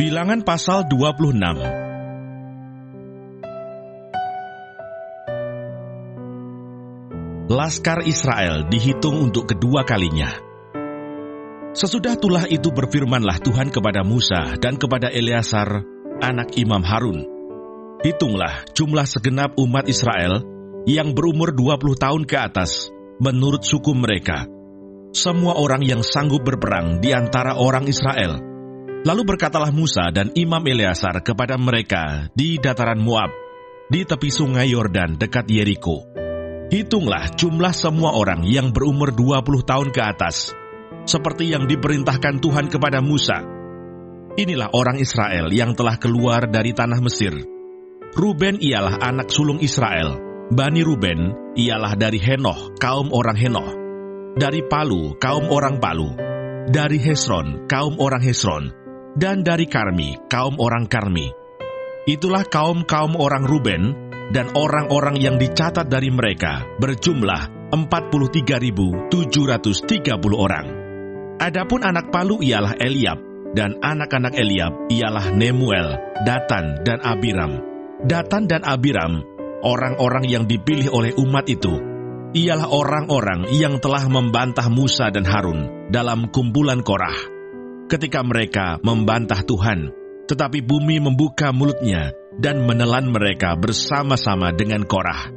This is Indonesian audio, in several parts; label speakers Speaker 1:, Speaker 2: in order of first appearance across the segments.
Speaker 1: Bilangan pasal 26. Laskar Israel dihitung untuk kedua kalinya. Sesudah tulah itu berfirmanlah Tuhan kepada Musa dan kepada Eleazar, anak Imam Harun. Hitunglah jumlah segenap umat Israel yang berumur 20 tahun ke atas, menurut suku mereka. Semua orang yang sanggup berperang di antara orang Israel. Lalu berkatalah Musa dan Imam Eleazar kepada mereka di dataran Moab, di tepi sungai Yordan dekat Yeriko. Hitunglah jumlah semua orang yang berumur 20 tahun ke atas, seperti yang diperintahkan Tuhan kepada Musa. Inilah orang Israel yang telah keluar dari tanah Mesir. Ruben ialah anak sulung Israel. Bani Ruben ialah dari Henoh, kaum orang Henoh. Dari Palu, kaum orang Palu. Dari Hesron, kaum orang Hesron. Dan dari Karmi, kaum orang Karmi. Itulah kaum-kaum orang Ruben, dan orang-orang yang dicatat dari mereka berjumlah 43.730 orang. Adapun anak Palu ialah Eliab, dan anak-anak Eliab ialah Nemuel, Datan, dan Abiram. Datan dan Abiram, orang-orang yang dipilih oleh umat itu, ialah orang-orang yang telah membantah Musa dan Harun dalam kumpulan Korah. Ketika mereka membantah Tuhan, tetapi bumi membuka mulutnya dan menelan mereka bersama-sama dengan Korah.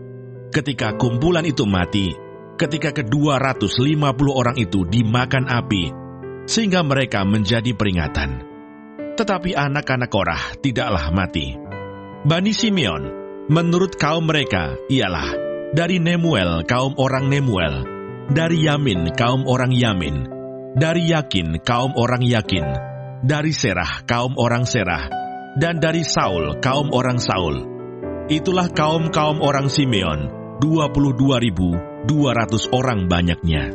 Speaker 1: Ketika kumpulan itu mati, ketika ke-250 orang itu dimakan api, sehingga mereka menjadi peringatan. Tetapi anak-anak Korah tidaklah mati. Bani Simeon, menurut kaum mereka, ialah dari Nemuel, kaum orang Nemuel, dari Yamin, kaum orang Yamin, dari Yakin, kaum orang Yakin, dari Serah, kaum orang Serah, dan dari Saul, kaum orang Saul. Itulah kaum-kaum orang Simeon, 22.200 orang banyaknya.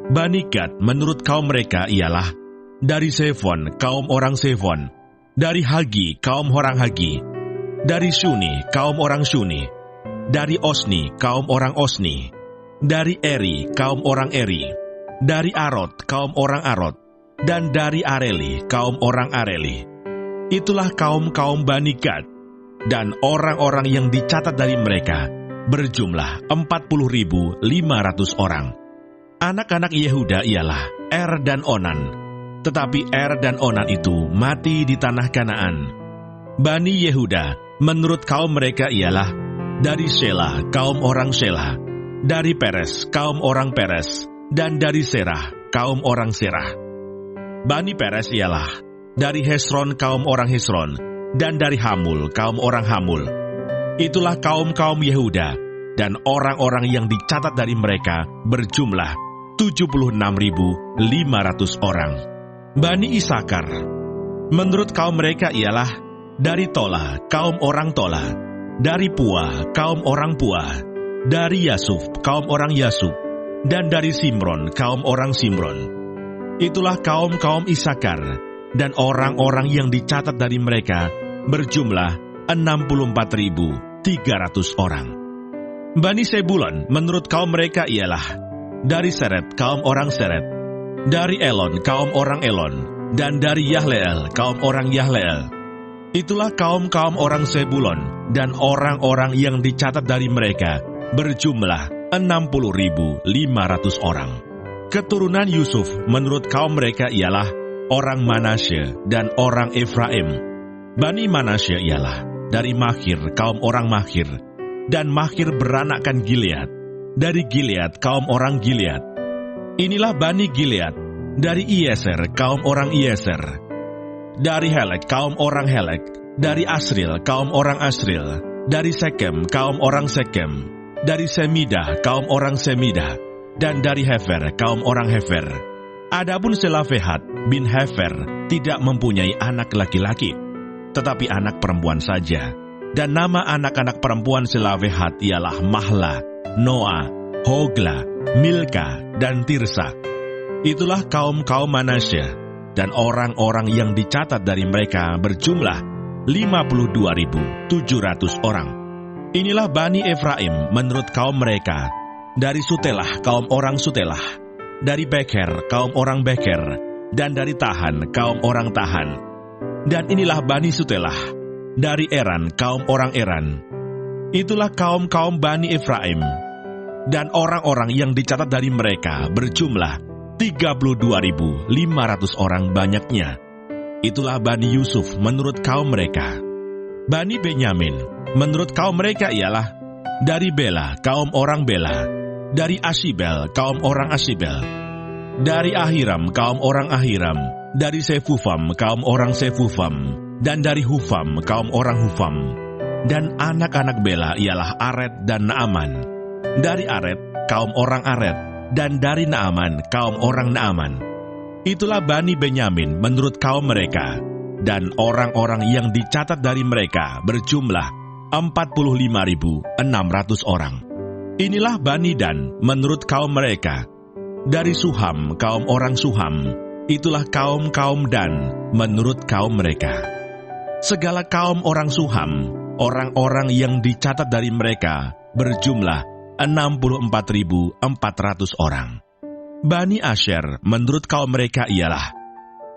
Speaker 1: Bani Gad, menurut kaum mereka ialah dari Sefon, kaum orang Sefon, dari Hagi, kaum orang Hagi, dari Shuni, kaum orang Shuni, dari Osni, kaum orang Osni, dari Eri, kaum orang Eri, dari Arod, kaum orang Arod, dan dari Areli, kaum orang Areli. Itulah kaum-kaum Bani Gad, dan orang-orang yang dicatat dari mereka berjumlah 40.500 orang. Anak-anak Yehuda ialah Er dan Onan, tetapi Er dan Onan itu mati di tanah Kanaan. Bani Yehuda, menurut kaum mereka ialah dari Shelah, kaum orang Shelah, dari Peres, kaum orang Peres, dan dari Serah, kaum orang Serah. Bani Peres ialah dari Hesron, kaum orang Hesron, dan dari Hamul, kaum orang Hamul. Itulah kaum-kaum Yehuda, dan orang-orang yang dicatat dari mereka berjumlah 76.500 orang. Bani Isakar, menurut kaum mereka ialah dari Tola, kaum orang Tola, dari Pua, kaum orang Pua, dari Yasuf, kaum orang Yasuf, dan dari Simron, kaum orang Simron. Itulah kaum-kaum Isakar, dan orang-orang yang dicatat dari mereka berjumlah 64.300 orang. Bani Sebulon, menurut kaum mereka ialah dari Seret, kaum orang Seret, dari Elon, kaum orang Elon, dan dari Yahleel, kaum orang Yahleel. Itulah kaum-kaum orang Sebulon, dan orang-orang yang dicatat dari mereka berjumlah 60.500 orang. Keturunan Yusuf, menurut kaum mereka ialah orang Manasye dan orang Efraim. Bani Manasye ialah dari Makhir, kaum orang Makhir, dan Makhir beranakkan Gilead. Dari Gilead, kaum orang Gilead. Inilah Bani Gilead, dari Ieser, kaum orang Ieser. Dari Helek, kaum orang Helek. Dari Asril, kaum orang Asril. Dari Sekem, kaum orang Sekem. Dari Semidah, kaum orang Semidah, dan dari Hefer, kaum orang Hefer. Adapun Selafehat bin Hefer tidak mempunyai anak laki-laki, tetapi anak perempuan saja. Dan nama anak-anak perempuan Selafehat ialah Mahla, Noa, Hogla, Milka, dan Tirsa. Itulah kaum-kaum Manasye, dan orang-orang yang dicatat dari mereka berjumlah 52.700 orang. Inilah Bani Efraim menurut kaum mereka, dari Sutelah, kaum orang Sutelah, dari Beker, kaum orang Beker, dan dari Tahan, kaum orang Tahan. Dan inilah Bani Sutelah, dari Eran, kaum orang Eran. Itulah kaum-kaum Bani Efraim. Dan orang-orang yang dicatat dari mereka berjumlah 32.500 orang banyaknya. Itulah Bani Yusuf menurut kaum mereka. Bani Benyamin menurut kaum mereka ialah dari Bela, kaum orang Bela. Dari Asibel, kaum orang Asibel. Dari Ahiram, kaum orang Ahiram. Dari Sefufam, kaum orang Sefufam. Dan dari Hufam, kaum orang Hufam. Dan anak-anak Bela ialah Aret dan Naaman. Dari Aret, kaum orang Aret. Dan dari Naaman, kaum orang Naaman. Itulah Bani Benyamin menurut kaum mereka. Dan orang-orang yang dicatat dari mereka berjumlah 45.600 orang. Inilah Bani Dan menurut kaum mereka. Dari Suham, kaum orang Suham. Itulah kaum-kaum Dan menurut kaum mereka. Segala kaum orang Suham, orang-orang yang dicatat dari mereka berjumlah 64.400 orang. Bani Asher menurut kaum mereka ialah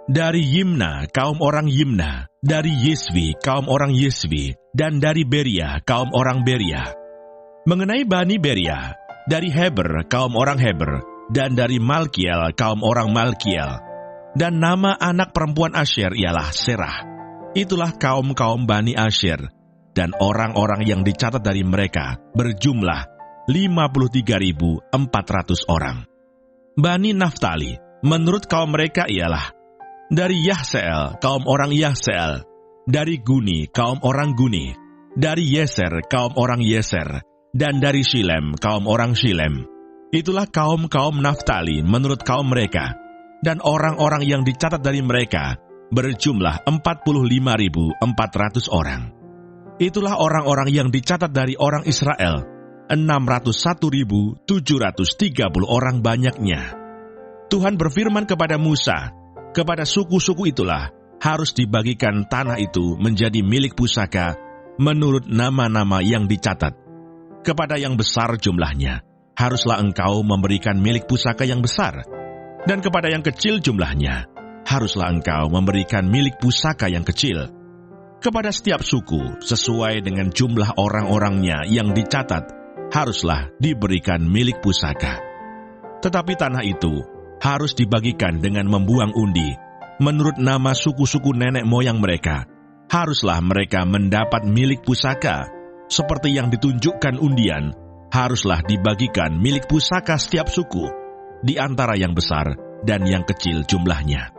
Speaker 1: dari Yimna, kaum orang Yimna, dari Yeswi, kaum orang Yeswi, dan dari Beria, kaum orang Beria. Mengenai Bani Beria, dari Heber, kaum orang Heber, dan dari Malkiel, kaum orang Malkiel. Dan nama anak perempuan Asher ialah Serah. Itulah kaum-kaum Bani Asher, dan orang-orang yang dicatat dari mereka berjumlah 53.400 orang. Bani Naftali, menurut kaum mereka ialah dari Yahseel, kaum orang Yahseel, dari Guni, kaum orang Guni, dari Yeser, kaum orang Yeser, dan dari Shilem, kaum orang Shilem. Itulah kaum-kaum Naftali menurut kaum mereka, dan orang-orang yang dicatat dari mereka berjumlah 45.400 orang. Itulah orang-orang yang dicatat dari orang Israel, 601.730 orang banyaknya. Tuhan berfirman kepada Musa, kepada suku-suku itulah harus dibagikan tanah itu menjadi milik pusaka menurut nama-nama yang dicatat. Kepada yang besar jumlahnya, haruslah engkau memberikan milik pusaka yang besar. Dan kepada yang kecil jumlahnya, haruslah engkau memberikan milik pusaka yang kecil. Kepada setiap suku, sesuai dengan jumlah orang-orangnya yang dicatat, haruslah diberikan milik pusaka. Tetapi tanah itu harus dibagikan dengan membuang undi. Menurut nama suku-suku nenek moyang mereka, haruslah mereka mendapat milik pusaka. Seperti yang ditunjukkan undian, haruslah dibagikan milik pusaka setiap suku, di antara yang besar dan yang kecil jumlahnya.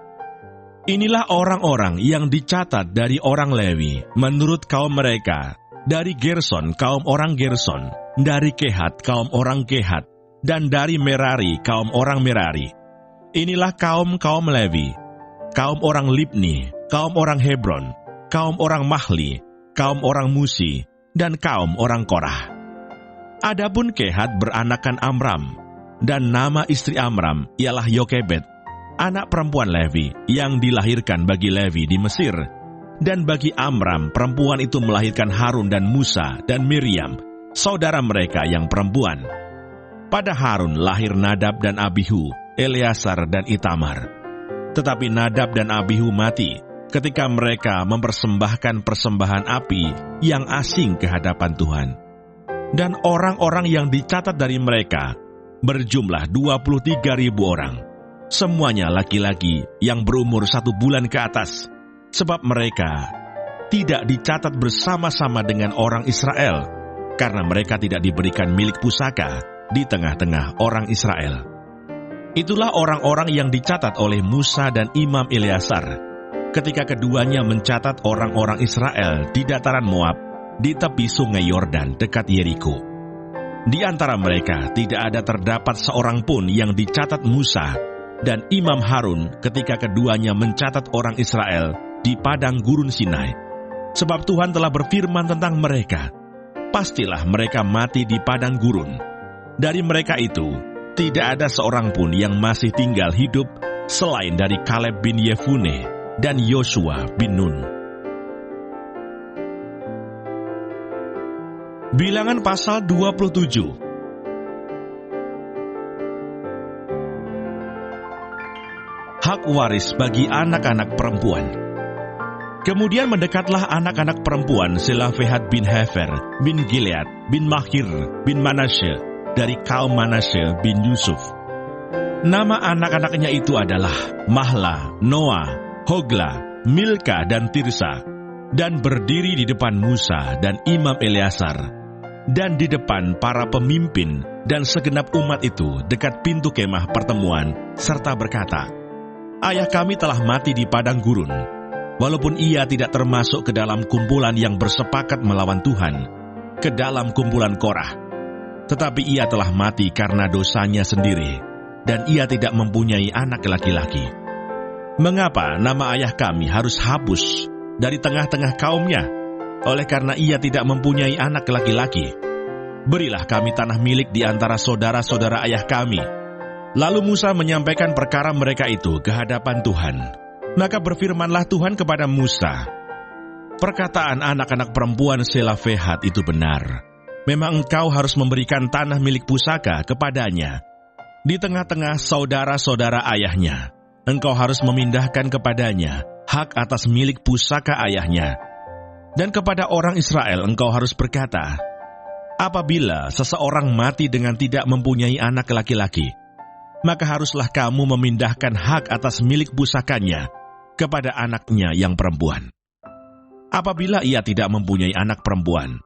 Speaker 1: Inilah orang-orang yang dicatat dari orang Lewi, menurut kaum mereka, dari Gerson, kaum orang Gerson, dari Kehat, kaum orang Kehat, dan dari Merari, kaum orang Merari. Inilah kaum-kaum Lewi, kaum orang Libni, kaum orang Hebron, kaum orang Mahli, kaum orang Musi, dan kaum orang Korah. Adapun Kehat beranakan Amram, dan nama istri Amram ialah Yokebed, anak perempuan Lewi yang dilahirkan bagi Lewi di Mesir. Dan bagi Amram, perempuan itu melahirkan Harun dan Musa dan Miriam, saudara mereka yang perempuan. Pada Harun lahir Nadab dan Abihu, Eleazar dan Itamar. Tetapi Nadab dan Abihu mati ketika mereka mempersembahkan persembahan api yang asing ke hadapan Tuhan. Dan orang-orang yang dicatat dari mereka berjumlah 23.000 orang. Semuanya laki-laki yang berumur 1 bulan ke atas, sebab mereka tidak dicatat bersama-sama dengan orang Israel, karena mereka tidak diberikan milik pusaka di tengah-tengah orang Israel. Itulah orang-orang yang dicatat oleh Musa dan Imam Eleazar, ketika keduanya mencatat orang-orang Israel di dataran Moab, di tepi sungai Yordan dekat Yeriko. Di antara mereka tidak ada terdapat seorang pun yang dicatat Musa dan Imam Harun ketika keduanya mencatat orang Israel di padang gurun Sinai. Sebab Tuhan telah berfirman tentang mereka, pastilah mereka mati di padang gurun. Dari mereka itu, tidak ada seorang pun yang masih tinggal hidup selain dari Kaleb bin Yefune dan Yosua bin Nun. Bilangan pasal 27. Hak waris bagi anak-anak perempuan. Kemudian mendekatlah anak-anak perempuan Selofehad bin Hefer, bin Gilead, bin Mahir, bin Manasye, dari kaum Manasye bin Yusuf. Nama anak-anaknya itu adalah Mahla, Noah, Hogla, Milka, dan Tirsa, dan berdiri di depan Musa dan Imam Eleazar, dan di depan para pemimpin dan segenap umat itu dekat pintu kemah pertemuan, serta berkata, "Ayah kami telah mati di padang gurun, walaupun ia tidak termasuk ke dalam kumpulan yang bersepakat melawan Tuhan, ke dalam kumpulan Korah. Tetapi ia telah mati karena dosanya sendiri, dan ia tidak mempunyai anak laki-laki. Mengapa nama ayah kami harus hapus dari tengah-tengah kaumnya? Oleh karena ia tidak mempunyai anak laki-laki. Berilah kami tanah milik di antara saudara-saudara ayah kami." Lalu Musa menyampaikan perkara mereka itu ke hadapan Tuhan. Maka berfirmanlah Tuhan kepada Musa, "Perkataan anak-anak perempuan Selofehad itu benar. Memang engkau harus memberikan tanah milik pusaka kepadanya. Di tengah-tengah saudara-saudara ayahnya, engkau harus memindahkan kepadanya hak atas milik pusaka ayahnya. Dan kepada orang Israel engkau harus berkata, apabila seseorang mati dengan tidak mempunyai anak laki-laki, maka haruslah kamu memindahkan hak atas milik pusakanya kepada anaknya yang perempuan. Apabila ia tidak mempunyai anak perempuan,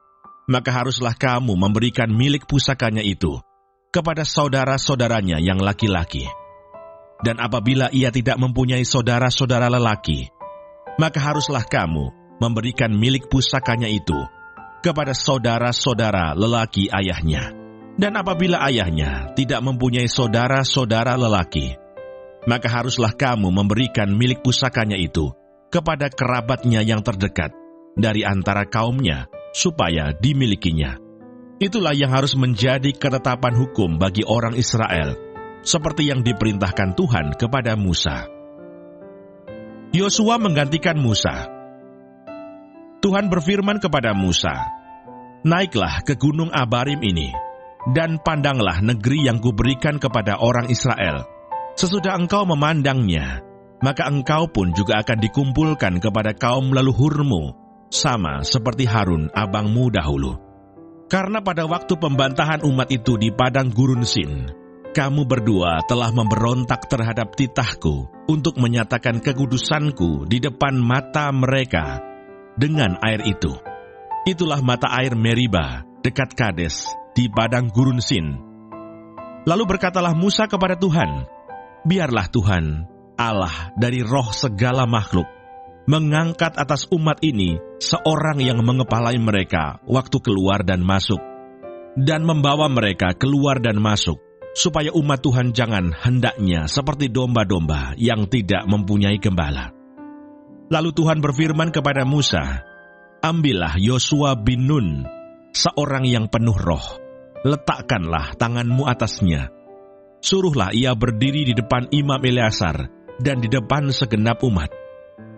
Speaker 1: maka haruslah kamu memberikan milik pusakanya itu kepada saudara-saudaranya yang laki-laki. Dan apabila ia tidak mempunyai saudara-saudara lelaki, maka haruslah kamu memberikan milik pusakanya itu kepada saudara-saudara lelaki ayahnya. Dan apabila ayahnya tidak mempunyai saudara-saudara lelaki, maka haruslah kamu memberikan milik pusakanya itu kepada kerabatnya yang terdekat dari antara kaumnya, supaya dimilikinya. Itulah yang harus menjadi ketetapan hukum bagi orang Israel, seperti yang diperintahkan Tuhan kepada Musa. Yosua menggantikan Musa. Tuhan berfirman kepada Musa, "Naiklah ke gunung Abarim ini, dan pandanglah negeri yang kuberikan kepada orang Israel. Sesudah engkau memandangnya, maka engkau pun juga akan dikumpulkan kepada kaum leluhurmu, sama seperti Harun abangmu dahulu. Karena pada waktu pembantahan umat itu di padang gurun Sin, kamu berdua telah memberontak terhadap titahku untuk menyatakan kekudusanku di depan mata mereka dengan air itu. Itulah mata air Meriba dekat Kades di padang gurun Sin." Lalu berkatalah Musa kepada Tuhan, "Biarlah Tuhan, Allah dari roh segala makhluk, mengangkat atas umat ini seorang yang mengepalai mereka waktu keluar dan masuk, dan membawa mereka keluar dan masuk, supaya umat Tuhan jangan hendaknya seperti domba-domba yang tidak mempunyai gembala." Lalu Tuhan berfirman kepada Musa, "Ambillah Yosua bin Nun, seorang yang penuh roh, letakkanlah tanganmu atasnya. Suruhlah ia berdiri di depan Imam Eleazar dan di depan segenap umat.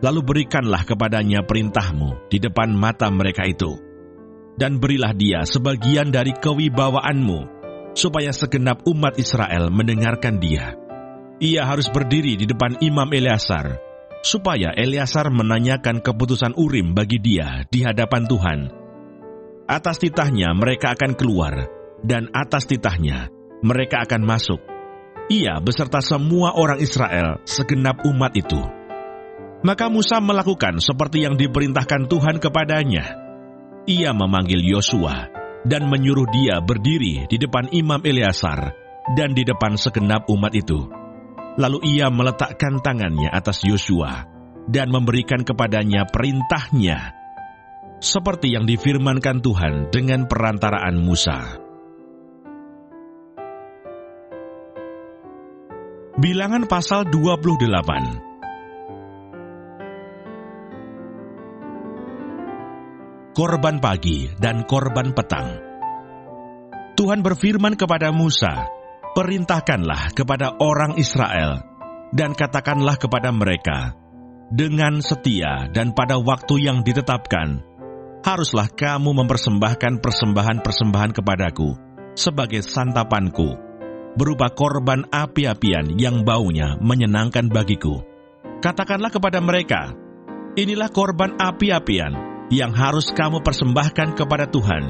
Speaker 1: Lalu berikanlah kepadanya perintahmu di depan mata mereka itu. Dan berilah dia sebagian dari kewibawaanmu, supaya segenap umat Israel mendengarkan dia. Ia harus berdiri di depan Imam Eleazar, supaya Eleazar menanyakan keputusan Urim bagi dia di hadapan Tuhan. Atas titahnya mereka akan keluar, dan atas titahnya mereka akan masuk. Ia beserta semua orang Israel, segenap umat itu." Maka Musa melakukan seperti yang diperintahkan Tuhan kepadanya. Ia memanggil Yosua dan menyuruh dia berdiri di depan Imam Eleazar dan di depan segenap umat itu. Lalu ia meletakkan tangannya atas Yosua dan memberikan kepadanya perintahnya, seperti yang difirmankan Tuhan dengan perantaraan Musa. Bilangan pasal 28. Korban pagi dan korban petang. Tuhan berfirman kepada Musa, "Perintahkanlah kepada orang Israel, dan katakanlah kepada mereka, dengan setia dan pada waktu yang ditetapkan, haruslah kamu mempersembahkan persembahan-persembahan kepadaku sebagai santapanku, berupa korban api-apian yang baunya menyenangkan bagiku. Katakanlah kepada mereka, Inilah korban api-apian yang harus kamu persembahkan kepada Tuhan.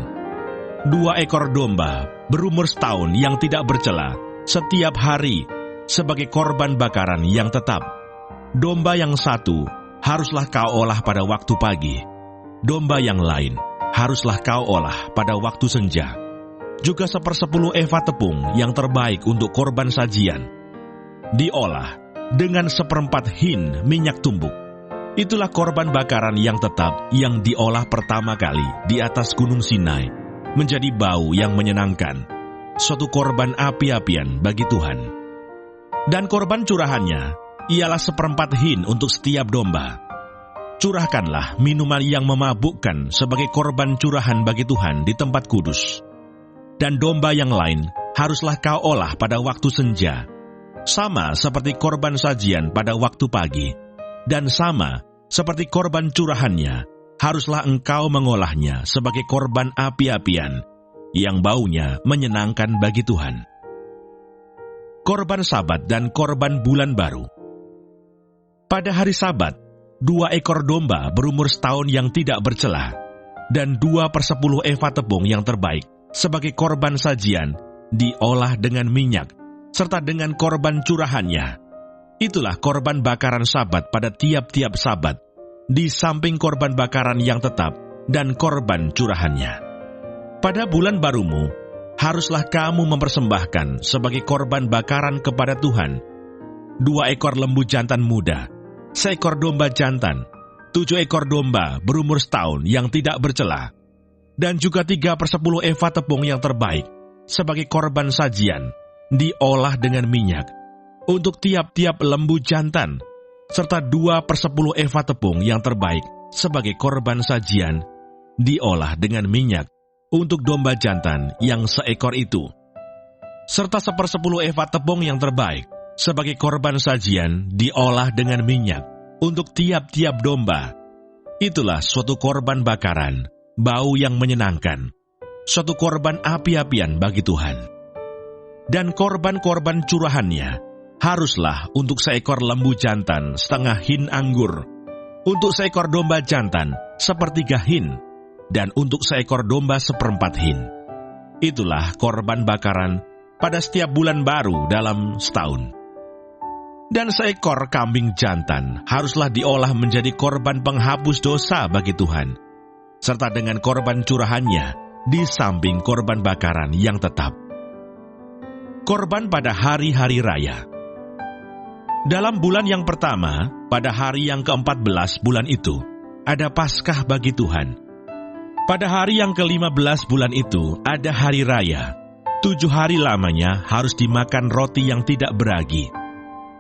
Speaker 1: 2 ekor domba berumur setahun yang tidak bercela setiap hari sebagai korban bakaran yang tetap. Domba yang satu haruslah kau olah pada waktu pagi. Domba yang lain haruslah kau olah pada waktu senja. Juga 1/10 eva tepung yang terbaik untuk korban sajian. Diolah dengan 1/4 hin minyak tumbuk. Itulah korban bakaran yang tetap yang diolah pertama kali di atas Gunung Sinai, menjadi bau yang menyenangkan, suatu korban api-apian bagi Tuhan. Dan korban curahannya ialah 1/4 hin untuk setiap domba. Curahkanlah minuman yang memabukkan sebagai korban curahan bagi Tuhan di tempat kudus. Dan domba yang lain haruslah kau olah pada waktu senja, sama seperti korban sajian pada waktu pagi, dan sama seperti korban curahannya, haruslah engkau mengolahnya sebagai korban api-apian, yang baunya menyenangkan bagi Tuhan. Korban Sabat dan korban bulan baru. Pada hari Sabat, 2 ekor domba berumur setahun yang tidak bercela, dan 2/10 eva tepung yang terbaik sebagai korban sajian, diolah dengan minyak, serta dengan korban curahannya. Itulah korban bakaran Sabat pada tiap-tiap Sabat, di samping korban bakaran yang tetap dan korban curahannya. Pada bulan barumu, haruslah kamu mempersembahkan sebagai korban bakaran kepada Tuhan 2 ekor lembu jantan muda, 1 ekor domba jantan, 7 ekor domba berumur setahun yang tidak bercela, dan juga 3/10 eva tepung yang terbaik sebagai korban sajian, diolah dengan minyak, untuk tiap-tiap lembu jantan, serta 2/10 eva tepung yang terbaik sebagai korban sajian, diolah dengan minyak, untuk domba jantan yang seekor itu, serta 1/10 eva tepung yang terbaik sebagai korban sajian, diolah dengan minyak, untuk tiap-tiap domba. Itulah suatu korban bakaran, bau yang menyenangkan, suatu korban api-apian bagi Tuhan. Dan korban-korban curahannya haruslah untuk 1 ekor lembu jantan 1/2 hin anggur, untuk 1 ekor domba jantan 1/3 hin, dan untuk 1 ekor domba 1/4 hin. Itulah korban bakaran pada setiap bulan baru dalam setahun. Dan 1 ekor kambing jantan haruslah diolah menjadi korban penghapus dosa bagi Tuhan, serta dengan korban curahannya di samping korban bakaran yang tetap. Korban pada hari-hari raya. Dalam bulan yang pertama, pada hari yang ke-14 bulan itu, ada Paskah bagi Tuhan. Pada hari yang ke-15 bulan itu, ada hari raya. 7 hari lamanya harus dimakan roti yang tidak beragi.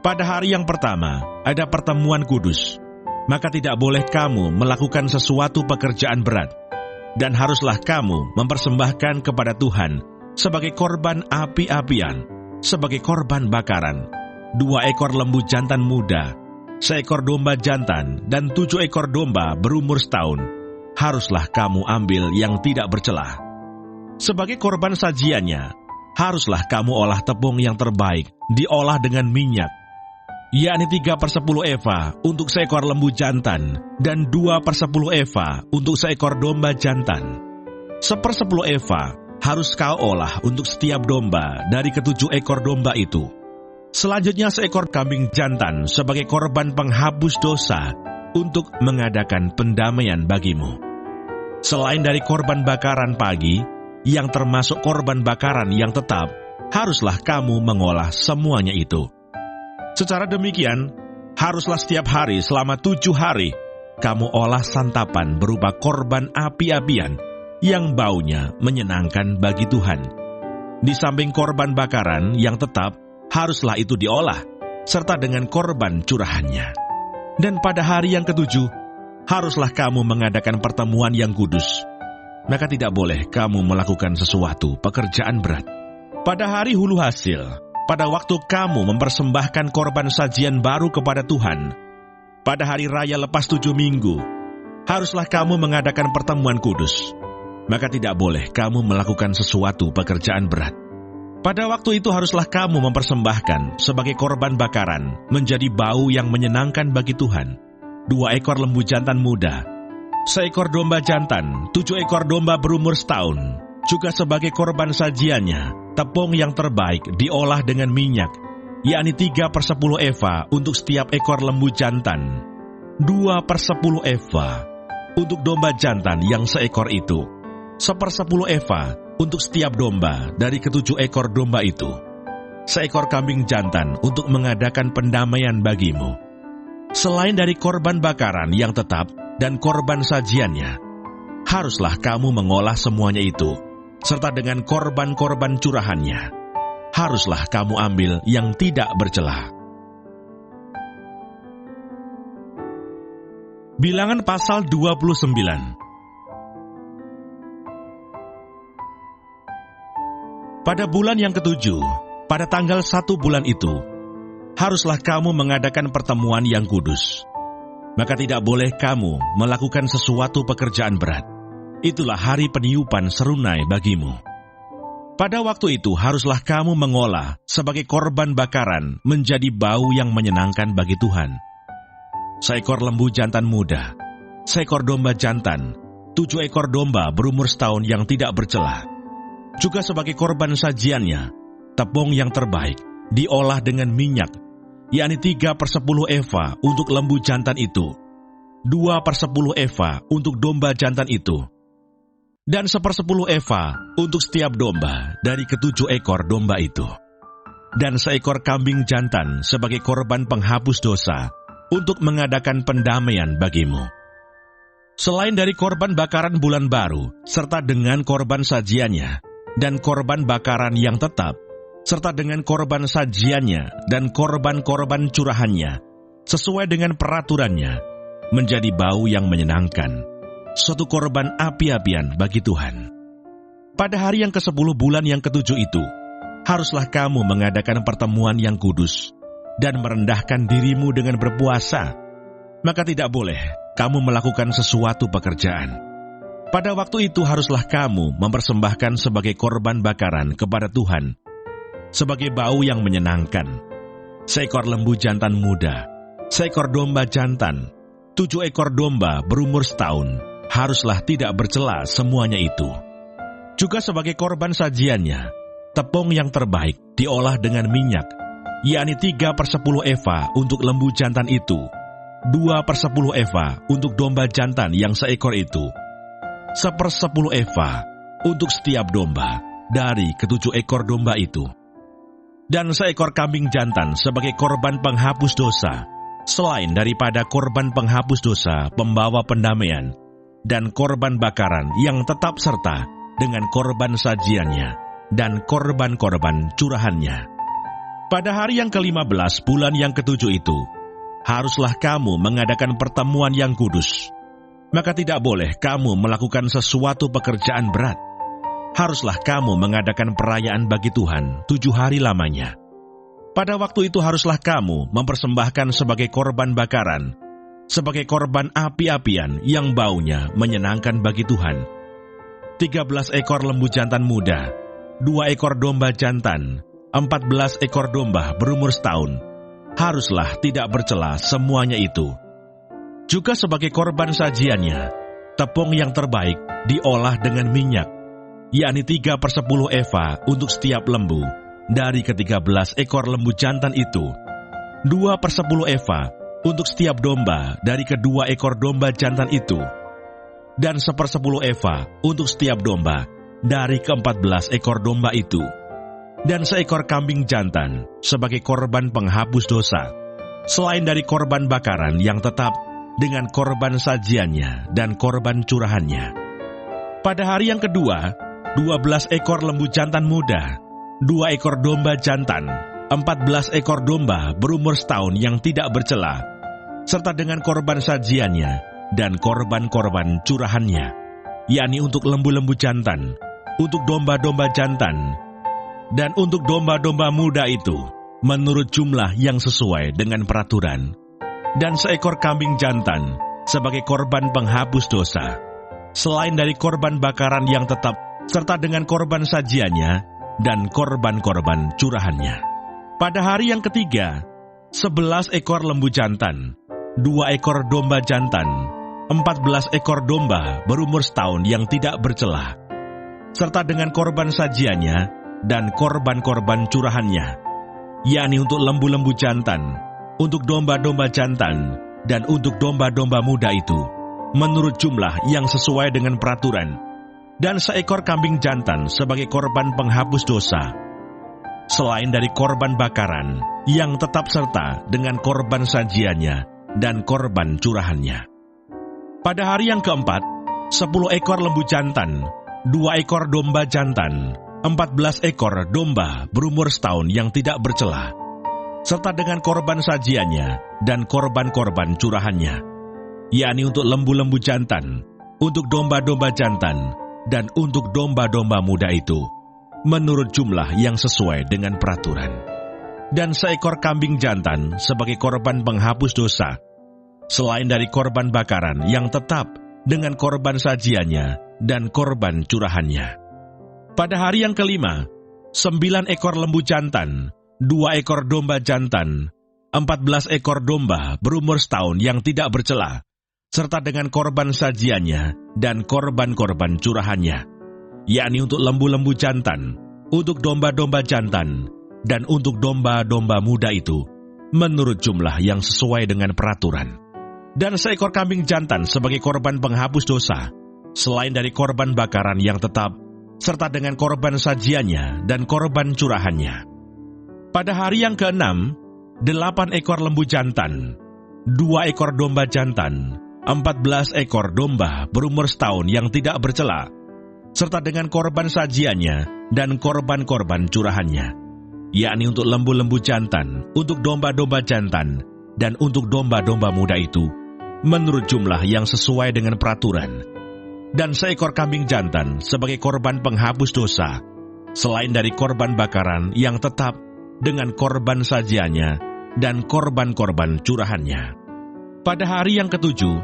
Speaker 1: Pada hari yang pertama, ada pertemuan kudus. Maka tidak boleh kamu melakukan sesuatu pekerjaan berat, dan haruslah kamu mempersembahkan kepada Tuhan sebagai korban api-apian, sebagai korban bakaran, 2 ekor lembu jantan muda, 1 ekor domba jantan, dan 7 ekor domba berumur setahun, haruslah kamu ambil yang tidak bercelah. Sebagai korban sajiannya, haruslah kamu olah tepung yang terbaik, diolah dengan minyak, yakni 3/10 eva untuk 1 ekor lembu jantan, dan 2/10 eva untuk 1 ekor domba jantan. 1/10 eva harus kau olah untuk setiap domba dari ke-7 ekor domba itu. Selanjutnya 1 ekor kambing jantan sebagai korban penghapus dosa untuk mengadakan pendamaian bagimu. Selain dari korban bakaran pagi, yang termasuk korban bakaran yang tetap, haruslah kamu mengolah semuanya itu. Secara demikian, haruslah setiap hari selama 7 hari, kamu olah santapan berupa korban api-apian yang baunya menyenangkan bagi Tuhan. Di samping korban bakaran yang tetap, haruslah itu diolah, serta dengan korban curahannya. Dan pada hari yang ke-7, haruslah kamu mengadakan pertemuan yang kudus. Maka tidak boleh kamu melakukan sesuatu pekerjaan berat. Pada hari hulu hasil, pada waktu kamu mempersembahkan korban sajian baru kepada Tuhan, pada hari raya lepas 7 minggu, haruslah kamu mengadakan pertemuan kudus. Maka tidak boleh kamu melakukan sesuatu pekerjaan berat. Pada waktu itu haruslah kamu mempersembahkan sebagai korban bakaran menjadi bau yang menyenangkan bagi Tuhan. 2 ekor lembu jantan muda, 1 ekor domba jantan, 7 ekor domba berumur setahun, juga sebagai korban sajiannya, tepung yang terbaik diolah dengan minyak, yakni 3/10 eva untuk setiap ekor lembu jantan, 2/10 eva untuk domba jantan yang seekor itu, 1/10 eva untuk setiap domba dari ke-7 ekor domba itu, 1 ekor kambing jantan untuk mengadakan pendamaian bagimu. Selain dari korban bakaran yang tetap dan korban sajiannya, haruslah kamu mengolah semuanya itu, serta dengan korban-korban curahannya. Haruslah kamu ambil yang tidak bercela. Bilangan pasal 29. Pada bulan yang ke-7, pada tanggal 1 bulan itu, haruslah kamu mengadakan pertemuan yang kudus. Maka tidak boleh kamu melakukan sesuatu pekerjaan berat. Itulah hari peniupan serunai bagimu. Pada waktu itu haruslah kamu mengolah sebagai korban bakaran menjadi bau yang menyenangkan bagi Tuhan. 1 ekor lembu jantan muda, 1 ekor domba jantan, 7 ekor domba berumur setahun yang tidak bercela. Juga sebagai korban sajiannya, tepung yang terbaik diolah dengan minyak, yakni 3/10 eva untuk lembu jantan itu, 2/10 eva untuk domba jantan itu, dan 1/10 eva untuk setiap domba dari ke-7 ekor domba itu, dan 1 ekor kambing jantan sebagai korban penghapus dosa untuk mengadakan pendamaian bagimu. Selain dari korban bakaran bulan baru, serta dengan korban sajiannya, dan korban bakaran yang tetap, serta dengan korban sajiannya dan korban-korban curahannya, sesuai dengan peraturannya, menjadi bau yang menyenangkan, suatu korban api-apian bagi Tuhan. Pada hari yang ke-10 bulan yang ke-7 itu, haruslah kamu mengadakan pertemuan yang kudus, dan merendahkan dirimu dengan berpuasa, maka tidak boleh kamu melakukan sesuatu pekerjaan. Pada waktu itu haruslah kamu mempersembahkan sebagai korban bakaran kepada Tuhan, sebagai bau yang menyenangkan, 1 ekor lembu jantan muda, 1 ekor domba jantan, 7 ekor domba berumur setahun, haruslah tidak bercela semuanya itu. Juga sebagai korban sajiannya, tepung yang terbaik diolah dengan minyak, yakni 3/10 eva untuk lembu jantan itu, 2/10 eva untuk domba jantan yang seekor itu, 1/10 eva untuk setiap domba dari ke-7 ekor domba itu, dan 1 ekor kambing jantan sebagai korban penghapus dosa, selain daripada korban penghapus dosa pembawa pendamaian, dan korban bakaran yang tetap serta dengan korban sajiannya, dan korban-korban curahannya. Pada hari yang ke-15 bulan yang ke-7 itu, haruslah kamu mengadakan pertemuan yang kudus. Maka tidak boleh kamu melakukan sesuatu pekerjaan berat. Haruslah kamu mengadakan perayaan bagi Tuhan 7 hari lamanya. Pada waktu itu haruslah kamu mempersembahkan sebagai korban bakaran, sebagai korban api-apian yang baunya menyenangkan bagi Tuhan, 13 ekor lembu jantan muda, 2 ekor domba jantan, 14 ekor domba berumur setahun, haruslah tidak bercela semuanya itu. Juga sebagai korban sajiannya, tepung yang terbaik diolah dengan minyak, yakni 3/10 eva untuk setiap lembu dari ke-13 ekor lembu jantan itu, 2/10 eva untuk setiap domba dari ke-2 ekor domba jantan itu, dan 1/10 eva untuk setiap domba dari ke-14 ekor domba itu, dan 1 ekor kambing jantan sebagai korban penghapus dosa, selain dari korban bakaran yang tetap dengan korban sajiannya dan korban curahannya. Pada hari yang kedua, 12 ekor lembu jantan muda, 2 ekor domba jantan, 14 ekor domba berumur setahun yang tidak bercela, serta dengan korban sajiannya dan korban-korban curahannya, yakni untuk lembu-lembu jantan, untuk domba-domba jantan, dan untuk domba-domba muda itu, menurut jumlah yang sesuai dengan peraturan, dan 1 ekor kambing jantan sebagai korban penghapus dosa, selain dari korban bakaran yang tetap, serta dengan korban sajiannya dan korban-korban curahannya. Pada hari yang ketiga, 11 ekor lembu jantan, 2 ekor domba jantan, 14 ekor domba berumur setahun yang tidak bercela, serta dengan korban sajiannya dan korban-korban curahannya, yakni untuk lembu-lembu jantan, untuk domba-domba jantan, dan untuk domba-domba muda itu, menurut jumlah yang sesuai dengan peraturan, dan seekor kambing jantan sebagai korban penghapus dosa, selain dari korban bakaran yang tetap serta dengan korban sajiannya dan korban curahannya. Pada hari yang keempat, 10 ekor lembu jantan, 2 ekor domba jantan, 14 ekor domba berumur setahun yang tidak bercela, serta dengan korban sajiannya dan korban-korban curahannya, yakni untuk lembu-lembu jantan, untuk domba-domba jantan, dan untuk domba-domba muda itu, menurut jumlah yang sesuai dengan peraturan. Dan seekor kambing jantan sebagai korban penghapus dosa, selain dari korban bakaran yang tetap dengan korban sajiannya dan korban curahannya. Pada hari yang kelima, 9 ekor lembu jantan, 2 ekor domba jantan, 14 ekor domba berumur setahun yang tidak bercela, serta dengan korban sajiannya dan korban-korban curahannya, yakni untuk lembu-lembu jantan, untuk domba-domba jantan, dan untuk domba-domba muda itu, menurut jumlah yang sesuai dengan peraturan. Dan seekor kambing jantan sebagai korban penghapus dosa, selain dari korban bakaran yang tetap, serta dengan korban sajiannya dan korban curahannya. Pada hari yang keenam, 8 ekor lembu jantan, 2 ekor domba jantan, 14 ekor domba berumur setahun yang tidak bercela, serta dengan korban sajiannya dan korban-korban curahannya, yakni untuk lembu-lembu jantan, untuk domba-domba jantan, dan untuk domba-domba muda itu, menurut jumlah yang sesuai dengan peraturan. Dan seekor kambing jantan sebagai korban penghapus dosa, selain dari korban bakaran yang tetap dengan korban sajiannya dan korban-korban curahannya. Pada hari yang ketujuh,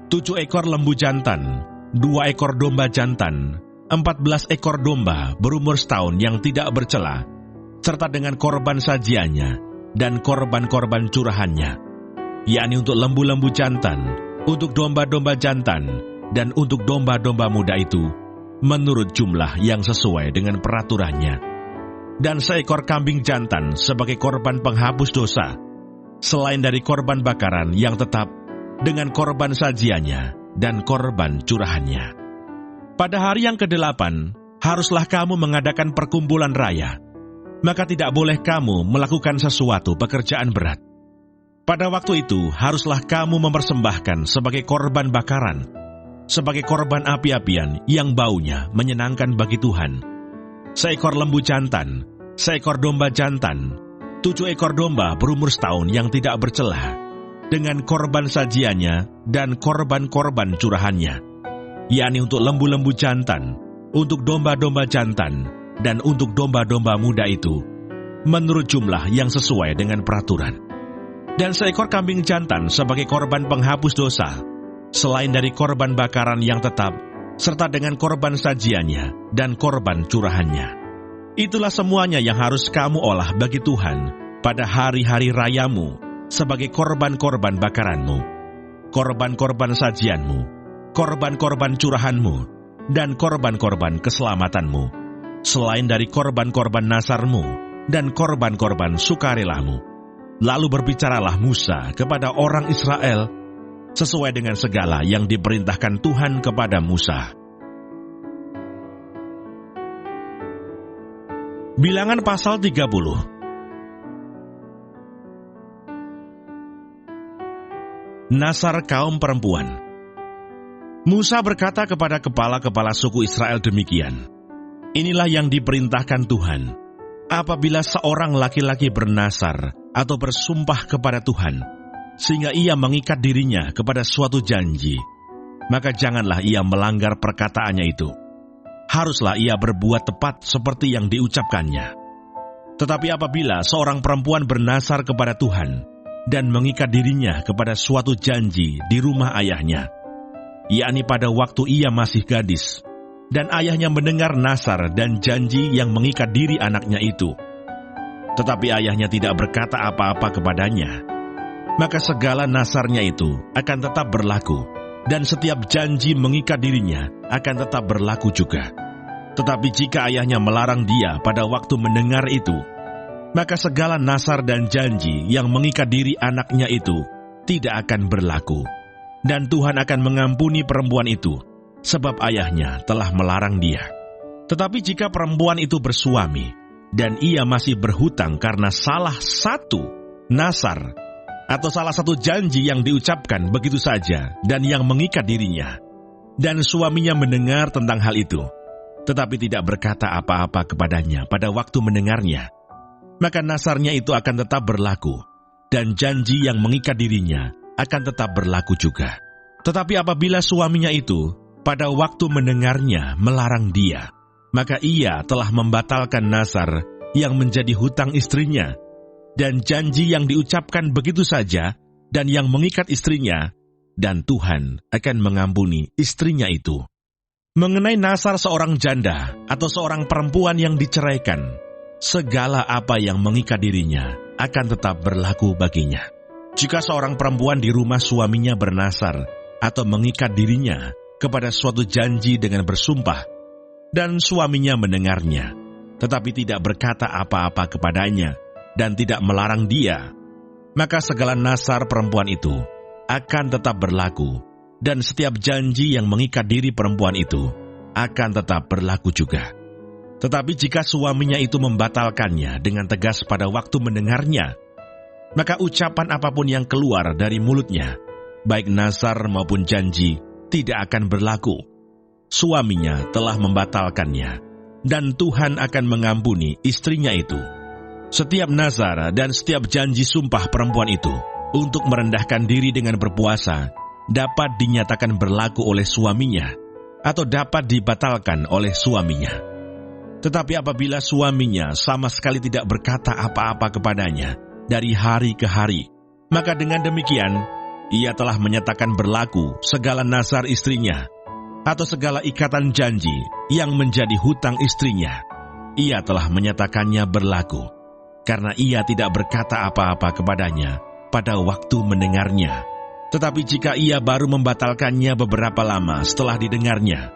Speaker 1: 7 ekor lembu jantan, 2 ekor domba jantan, 14 ekor domba berumur setahun yang tidak bercela, serta dengan korban sajiannya dan korban-korban curahannya, yakni untuk lembu-lembu jantan, untuk domba-domba jantan, dan untuk domba-domba muda itu, menurut jumlah yang sesuai dengan peraturannya. Dan seekor kambing jantan sebagai korban penghapus dosa, selain dari korban bakaran yang tetap dengan korban sajiannya dan korban curahannya. Pada hari yang ke-8, haruslah kamu mengadakan perkumpulan raya, maka tidak boleh kamu melakukan sesuatu pekerjaan berat. Pada waktu itu, haruslah kamu mempersembahkan sebagai korban bakaran, sebagai korban api-apian yang baunya menyenangkan bagi Tuhan, seekor lembu jantan, seekor domba jantan, 7 ekor domba berumur setahun yang tidak bercela, dengan korban sajiannya dan korban-korban curahannya, yakni untuk lembu-lembu jantan, untuk domba-domba jantan, dan untuk domba-domba muda itu, menurut jumlah yang sesuai dengan peraturan. Dan seekor kambing jantan sebagai korban penghapus dosa, selain dari korban bakaran yang tetap, serta dengan korban sajiannya dan korban curahannya. Itulah semuanya yang harus kamu olah bagi Tuhan pada hari-hari rayamu sebagai korban-korban bakaranmu, korban-korban sajianmu, korban-korban curahanmu, dan korban-korban keselamatanmu, selain dari korban-korban nasarmu dan korban-korban sukarelamu. Lalu berbicaralah Musa kepada orang Israel sesuai dengan segala yang diperintahkan Tuhan kepada Musa. Bilangan pasal 30. Nasar kaum perempuan. Musa berkata kepada kepala-kepala suku Israel demikian, "Inilah yang diperintahkan Tuhan. Apabila seorang laki-laki bernasar atau bersumpah kepada Tuhan, sehingga ia mengikat dirinya kepada suatu janji, maka janganlah ia melanggar perkataannya itu. Haruslah ia berbuat tepat seperti yang diucapkannya. Tetapi apabila seorang perempuan bernasar kepada Tuhan dan mengikat dirinya kepada suatu janji di rumah ayahnya, yakni pada waktu ia masih gadis, dan ayahnya mendengar nasar dan janji yang mengikat diri anaknya itu, tetapi ayahnya tidak berkata apa-apa kepadanya, maka segala nasarnya itu akan tetap berlaku, dan setiap janji mengikat dirinya akan tetap berlaku juga. Tetapi jika ayahnya melarang dia pada waktu mendengar itu, maka segala nasar dan janji yang mengikat diri anaknya itu tidak akan berlaku, dan Tuhan akan mengampuni perempuan itu, sebab ayahnya telah melarang dia. Tetapi jika perempuan itu bersuami, dan ia masih berhutang karena salah satu nasar, atau salah satu janji yang diucapkan begitu saja, dan yang mengikat dirinya, dan suaminya mendengar tentang hal itu, tetapi tidak berkata apa-apa kepadanya pada waktu mendengarnya, maka nasarnya itu akan tetap berlaku, dan janji yang mengikat dirinya akan tetap berlaku juga. Tetapi apabila suaminya itu pada waktu mendengarnya melarang dia, maka ia telah membatalkan nasar yang menjadi hutang istrinya, dan janji yang diucapkan begitu saja, dan yang mengikat istrinya, dan Tuhan akan mengampuni istrinya itu. Mengenai nasar seorang janda atau seorang perempuan yang diceraikan, segala apa yang mengikat dirinya akan tetap berlaku baginya. Jika seorang perempuan di rumah suaminya bernasar atau mengikat dirinya kepada suatu janji dengan bersumpah, dan suaminya mendengarnya, tetapi tidak berkata apa-apa kepadanya, dan tidak melarang dia, maka segala nasar perempuan itu akan tetap berlaku, dan setiap janji yang mengikat diri perempuan itu akan tetap berlaku juga. Tetapi jika suaminya itu membatalkannya dengan tegas pada waktu mendengarnya, maka ucapan apapun yang keluar dari mulutnya, baik nasar maupun janji, tidak akan berlaku. Suaminya telah membatalkannya, dan Tuhan akan mengampuni istrinya itu. Setiap nazar dan setiap janji sumpah perempuan itu untuk merendahkan diri dengan berpuasa dapat dinyatakan berlaku oleh suaminya, atau dapat dibatalkan oleh suaminya. Tetapi apabila suaminya sama sekali tidak berkata apa-apa kepadanya dari hari ke hari, maka dengan demikian ia telah menyatakan berlaku segala nasar istrinya, atau segala ikatan janji yang menjadi hutang istrinya. Ia telah menyatakannya berlaku, karena ia tidak berkata apa-apa kepadanya pada waktu mendengarnya. Tetapi jika ia baru membatalkannya beberapa lama setelah didengarnya,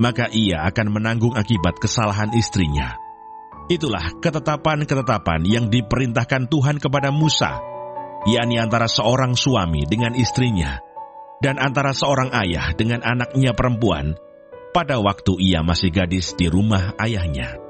Speaker 1: maka ia akan menanggung akibat kesalahan istrinya. Itulah ketetapan-ketetapan yang diperintahkan Tuhan kepada Musa, yakni antara seorang suami dengan istrinya, dan antara seorang ayah dengan anaknya perempuan, pada waktu ia masih gadis di rumah ayahnya.